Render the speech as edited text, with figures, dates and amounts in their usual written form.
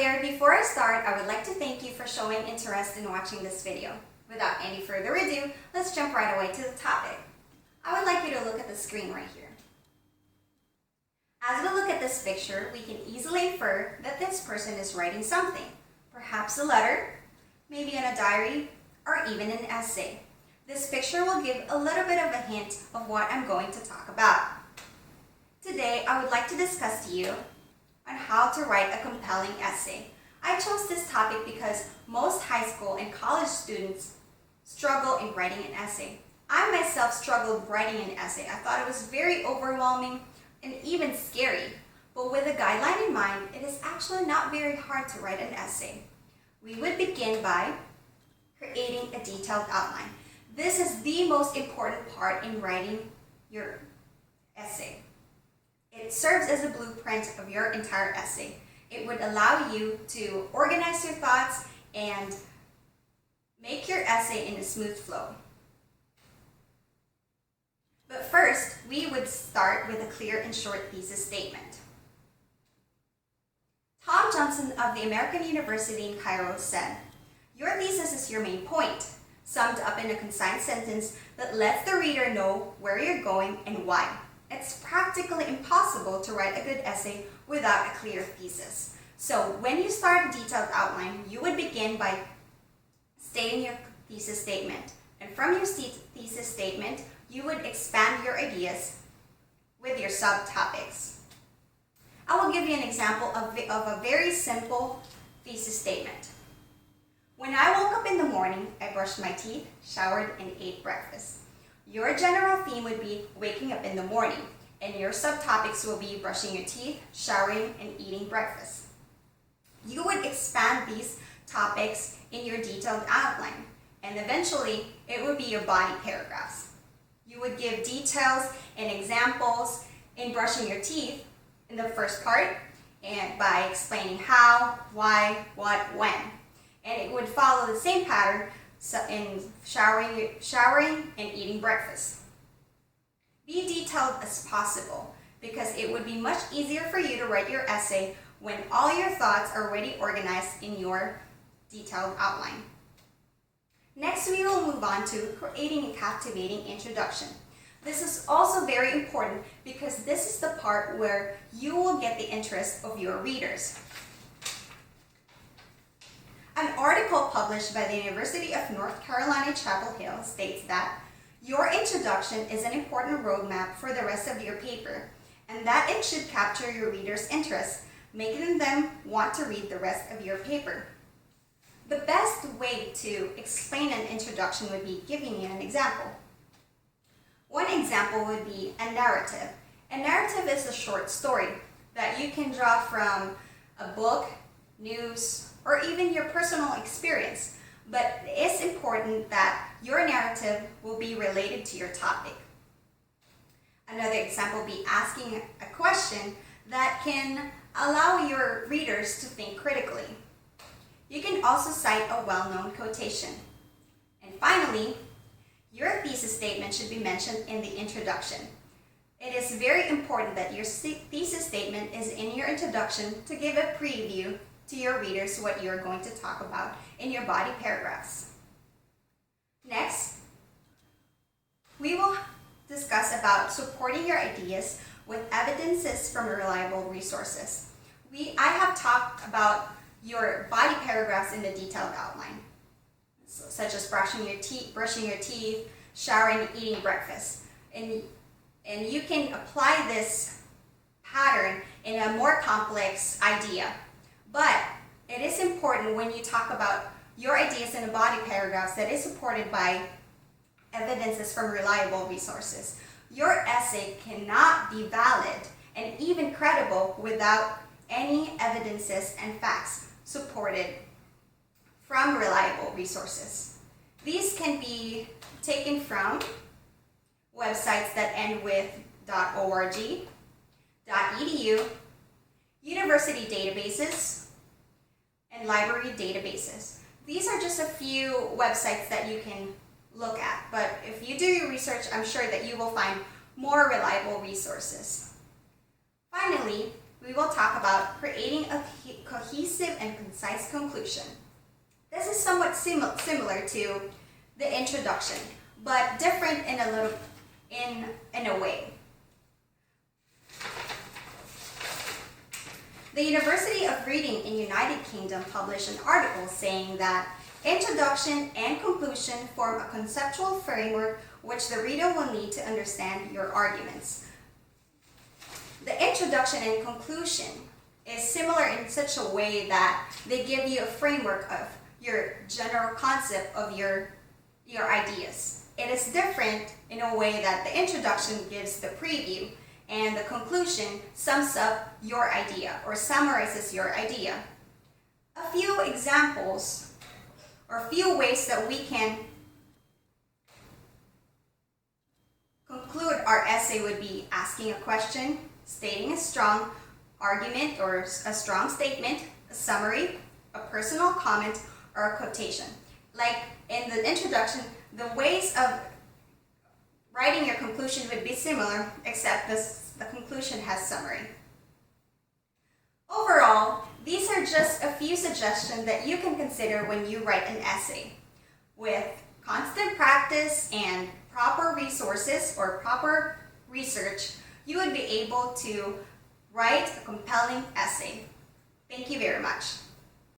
there, before I start, I would like to thank you for showing interest in watching this video. Without any further ado, let's jump right away to the topic. I would like you to look at the screen right here. As we look at this picture, we can easily infer that this person is writing something, perhaps a letter, maybe in a diary, or even an essay. This picture will give a little bit of a hint of what I'm going to talk about. Today, I would like to discuss to you on how to write a compelling essay. I chose this topic because most high school and college students struggle in writing an essay. I myself struggled writing an essay. I thought it was very overwhelming and even scary. But with a guideline in mind, it is actually not very hard to write an essay. We would begin by creating a detailed outline. This is the most important part in writing your essay. It serves as a blueprint of your entire essay. It would allow you to organize your thoughts and make your essay in a smooth flow. But first, we would start with a clear and short thesis statement. Tom Johnson of the American University in Cairo said, "Your thesis is your main point, summed up in a concise sentence that lets the reader know where you're going and why." It's practically impossible to write a good essay without a clear thesis. So when you start a detailed outline, you would begin by stating your thesis statement. And from your thesis statement, you would expand your ideas with your subtopics. I will give you an example of a very simple thesis statement. When I woke up in the morning, I brushed my teeth, showered, and ate breakfast. Your general theme would be waking up in the morning, and your subtopics will be brushing your teeth, showering, and eating breakfast. You would expand these topics in your detailed outline, and eventually it would be your body paragraphs. You would give details and examples in brushing your teeth in the first part, and by explaining how, why, what, when. And it would follow the same pattern in showering and eating breakfast. Be detailed as possible because it would be much easier for you to write your essay when all your thoughts are already organized in your detailed outline. Next, we will move on to creating a captivating introduction. This is also very important because this is the part where you will get the interest of your readers. An article published by the University of North Carolina, Chapel Hill states that your introduction is an important roadmap for the rest of your paper, and that it should capture your readers' interest, making them want to read the rest of your paper. The best way to explain an introduction would be giving you an example. One example would be a narrative. A narrative is a short story that you can draw from a book, news, or even your personal experience, but it's important that your narrative will be related to your topic. Another example would be asking a question that can allow your readers to think critically. You can also cite a well-known quotation. And finally, your thesis statement should be mentioned in the introduction. It is very important that your thesis statement is in your introduction to give a preview to your readers what you're going to talk about in your body paragraphs. Next, we will discuss about supporting your ideas with evidences from reliable resources. I have talked about your body paragraphs in the detailed outline, such as brushing your teeth, showering, and eating breakfast. And you can apply this pattern in a more complex idea. But it is important when you talk about your ideas in the body paragraphs that is supported by evidences from reliable resources. Your essay cannot be valid and even credible without any evidences and facts supported from reliable resources. These can be taken from websites that end with .org, .edu, university databases, and library databases. These are just a few websites that you can look at, but if you do your research, I'm sure that you will find more reliable resources. Finally, we will talk about creating a cohesive and concise conclusion. This is somewhat similar to the introduction, but different in a way. The University of Reading in United Kingdom published an article saying that introduction and conclusion form a conceptual framework which the reader will need to understand your arguments. The introduction and conclusion is similar in such a way that they give you a framework of your general concept of your ideas. It is different in a way that the introduction gives the preview and the conclusion sums up your idea or summarizes your idea. A few examples or a few ways that we can conclude our essay would be asking a question, stating a strong argument or a strong statement, a summary, a personal comment, or a quotation. Like in the introduction, the ways of writing your conclusion would be similar, except the conclusion has summary. Overall, these are just a few suggestions that you can consider when you write an essay. With constant practice and proper resources or proper research, you would be able to write a compelling essay. Thank you very much.